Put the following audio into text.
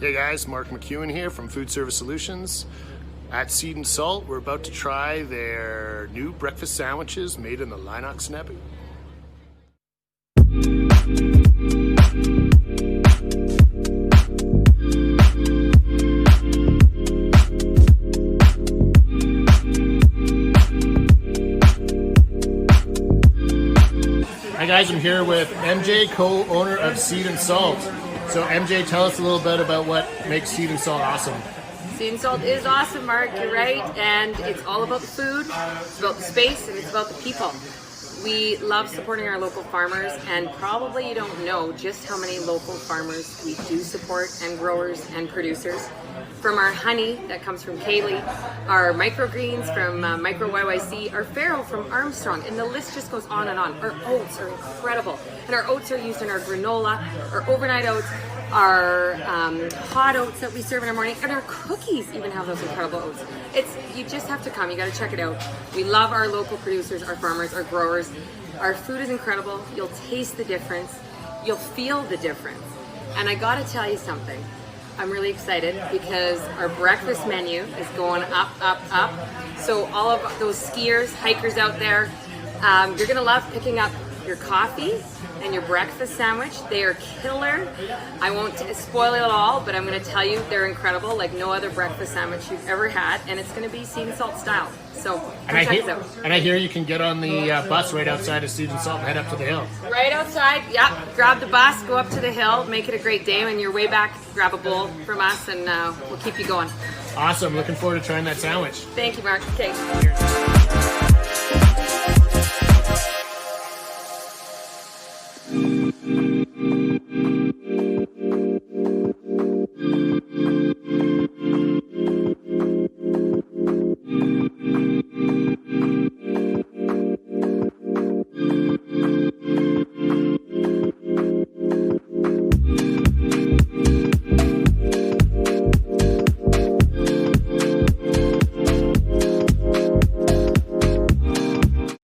Hey guys, Mark McEwan here from Food Service Solutions. At Seed and Salt, we're about to try their new breakfast sandwiches made in the Linox Snappy. Hi guys, I'm here with MJ, co-owner of Seed and Salt. So MJ, tell us a little bit about what makes Seed and Salt awesome. Seed and Salt is awesome, Mark, you're right, and it's all about the food, it's about the space, and it's about the people. We love supporting our local farmers, and probably you don't know just how many local farmers we do support, and growers and producers. From our honey that comes from Kaylee, our microgreens from Micro YYC, our farro from Armstrong, and the list just goes on and on. Our oats are incredible, and our oats are used in our granola, our overnight oats, our hot oats that we serve in the morning, and our cookies even have those incredible oats. You just have to come, you gotta check it out. We love our local producers, our farmers, our growers. Our food is incredible. You'll taste the difference. You'll feel the difference. And I gotta tell you something. I'm really excited because our breakfast menu is going up, up, up. So all of those skiers, hikers out there, you're gonna love picking up your coffee and your breakfast sandwich. They are killer. I won't spoil it all, but I'm gonna tell you they're incredible, like no other breakfast sandwich you've ever had, and it's gonna be Seed and Salt style. So check it out. And I hear you can get on the bus right outside of Seed and Salt and head up to the hill. Right outside, yeah. Grab the bus, go up to the hill, make it a great day. When you're way back, grab a bowl from us, and we'll keep you going. Awesome. Looking forward to trying that sandwich. Thank you, Mark. Okay. Cheers.